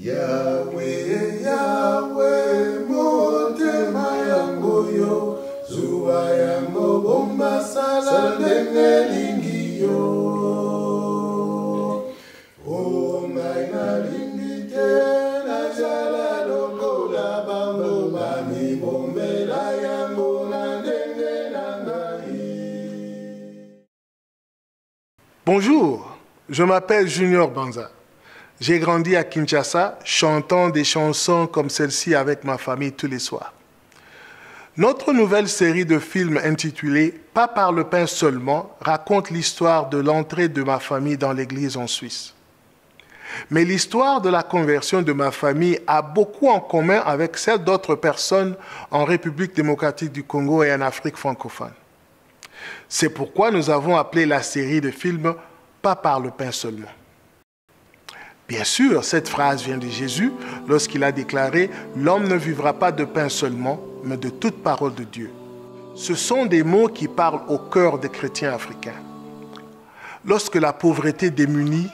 Yahweh, Yahweh, motema yango yo, zuwa yango bomba sala ndenge lingi yo. O ngai nalingi te, nazala lokola bango bami bombela yango na ndenge na ngai. Bonjour, je m'appelle Junior Banza. J'ai grandi à Kinshasa, chantant des chansons comme celle-ci avec ma famille tous les soirs. Notre nouvelle série de films intitulée « Pas par le pain seulement » raconte l'histoire de l'entrée de ma famille dans l'église en Suisse. Mais l'histoire de la conversion de ma famille a beaucoup en commun avec celle d'autres personnes en République démocratique du Congo et en Afrique francophone. C'est pourquoi nous avons appelé la série de films « Pas par le pain seulement ». Bien sûr, cette phrase vient de Jésus lorsqu'il a déclaré « L'homme ne vivra pas de pain seulement, mais de toute parole de Dieu ». Ce sont des mots qui parlent au cœur des chrétiens africains. Lorsque la pauvreté démunit,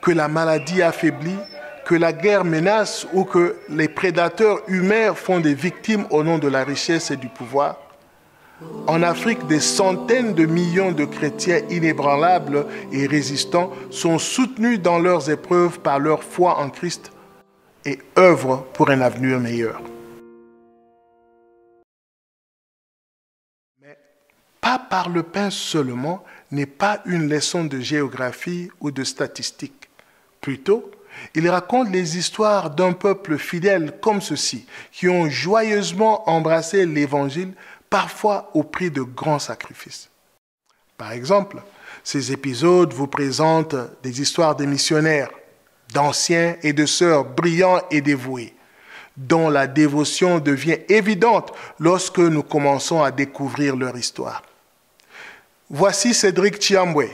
que la maladie affaiblit, que la guerre menace ou que les prédateurs humains font des victimes au nom de la richesse et du pouvoir, en Afrique, des centaines de millions de chrétiens inébranlables et résistants sont soutenus dans leurs épreuves par leur foi en Christ et œuvrent pour un avenir meilleur. Mais pas par le pain seulement n'est pas une leçon de géographie ou de statistique. Plutôt, il raconte les histoires d'un peuple fidèle comme ceux-ci, qui ont joyeusement embrassé l'Évangile, parfois au prix de grands sacrifices. Par exemple, ces épisodes vous présentent des histoires de missionnaires, d'anciens et de sœurs brillants et dévoués, dont la dévotion devient évidente lorsque nous commençons à découvrir leur histoire. Voici Cédric Chiambwe,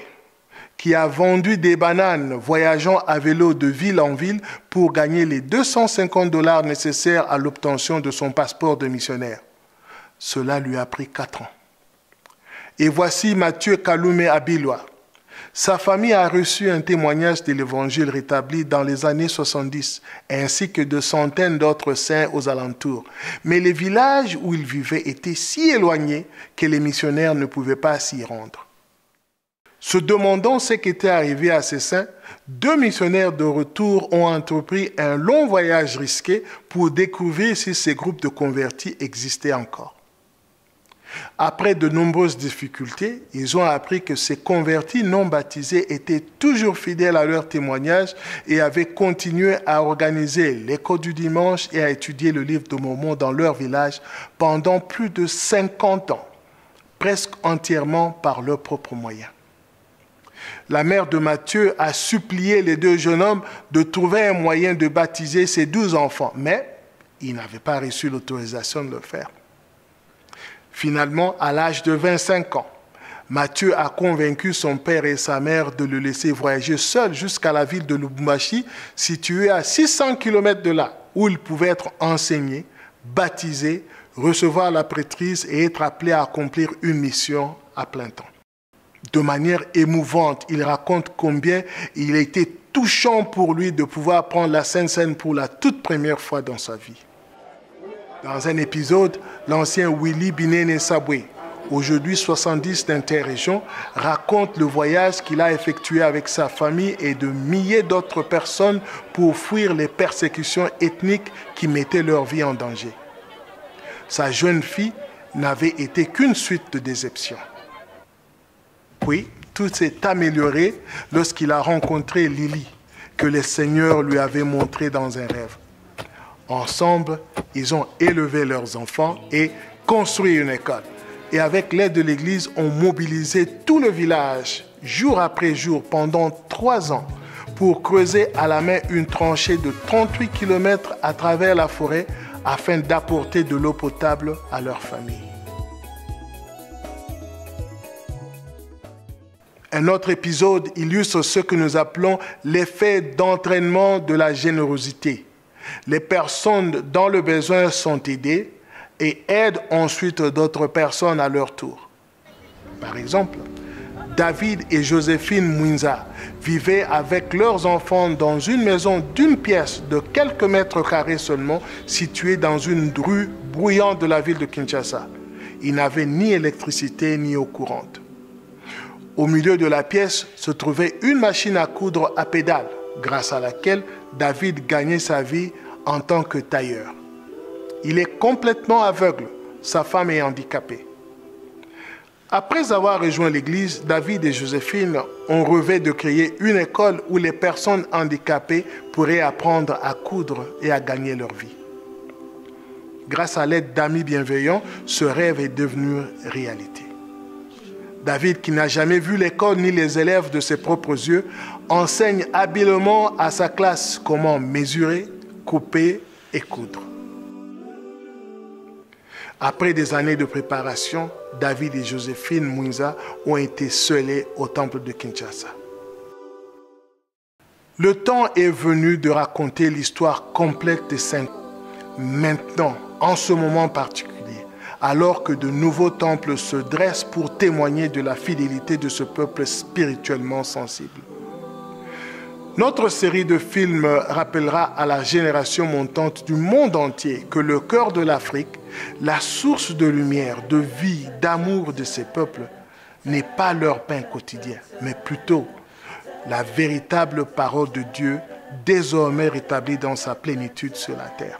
qui a vendu des bananes voyageant à vélo de ville en ville pour gagner les 250 $ nécessaires à l'obtention de son passeport de missionnaire. Cela lui a pris 4 ans. Et voici Mathieu Kaloumé Abiloua. Sa famille a reçu un témoignage de l'Évangile rétabli dans les années 70, ainsi que de centaines d'autres saints aux alentours. Mais les villages où ils vivaient étaient si éloignés que les missionnaires ne pouvaient pas s'y rendre. Se demandant ce qui était arrivé à ces saints, 2 missionnaires de retour ont entrepris un long voyage risqué pour découvrir si ces groupes de convertis existaient encore. Après de nombreuses difficultés, ils ont appris que ces convertis non baptisés étaient toujours fidèles à leur témoignage et avaient continué à organiser l'école du dimanche et à étudier le livre de Mormon dans leur village pendant plus de 50 ans, presque entièrement par leurs propres moyens. La mère de Matthieu a supplié les 2 jeunes hommes de trouver un moyen de baptiser ses 12 enfants, mais ils n'avaient pas reçu l'autorisation de le faire. Finalement, à l'âge de 25 ans, Matthieu a convaincu son père et sa mère de le laisser voyager seul jusqu'à la ville de Lubumbashi, située à 600 km de là, où il pouvait être enseigné, baptisé, recevoir la prêtrise et être appelé à accomplir une mission à plein temps. De manière émouvante, il raconte combien il a été touchant pour lui de pouvoir prendre la Sainte Seine pour la toute première fois dans sa vie. Dans un épisode, l'ancien Willy Binene Sabwe, aujourd'hui 70 d'Interrégion, raconte le voyage qu'il a effectué avec sa famille et de milliers d'autres personnes pour fuir les persécutions ethniques qui mettaient leur vie en danger. Sa jeune fille n'avait été qu'une suite de déceptions. Puis, tout s'est amélioré lorsqu'il a rencontré Lily, que le Seigneur lui avait montré dans un rêve. Ensemble, ils ont élevé leurs enfants et construit une école. Et avec l'aide de l'Église, ont mobilisé tout le village, jour après jour, pendant 3 ans, pour creuser à la main une tranchée de 38 km à travers la forêt afin d'apporter de l'eau potable à leur famille. Un autre épisode illustre ce que nous appelons l'effet d'entraînement de la générosité. Les personnes dans le besoin sont aidées et aident ensuite d'autres personnes à leur tour. Par exemple, David et Joséphine Mwinza vivaient avec leurs enfants dans une maison d'une pièce de quelques mètres carrés seulement, située dans une rue bruyante de la ville de Kinshasa. Ils n'avaient ni électricité ni eau courante. Au milieu de la pièce se trouvait une machine à coudre à pédales, grâce à laquelle David gagnait sa vie en tant que tailleur. Il est complètement aveugle, sa femme est handicapée. Après avoir rejoint l'église, David et Joséphine ont rêvé de créer une école où les personnes handicapées pourraient apprendre à coudre et à gagner leur vie. Grâce à l'aide d'amis bienveillants, ce rêve est devenu réalité. David, qui n'a jamais vu l'école ni les élèves de ses propres yeux, enseigne habilement à sa classe comment mesurer, couper et coudre. Après des années de préparation, David et Joséphine Mwinza ont été scellés au temple de Kinshasa. Le temps est venu de raconter l'histoire complète des saints. Maintenant, en ce moment particulier, alors que de nouveaux temples se dressent pour témoigner de la fidélité de ce peuple spirituellement sensible. Notre série de films rappellera à la génération montante du monde entier que le cœur de l'Afrique, la source de lumière, de vie, d'amour de ces peuples, n'est pas leur pain quotidien, mais plutôt la véritable parole de Dieu, désormais rétablie dans sa plénitude sur la terre.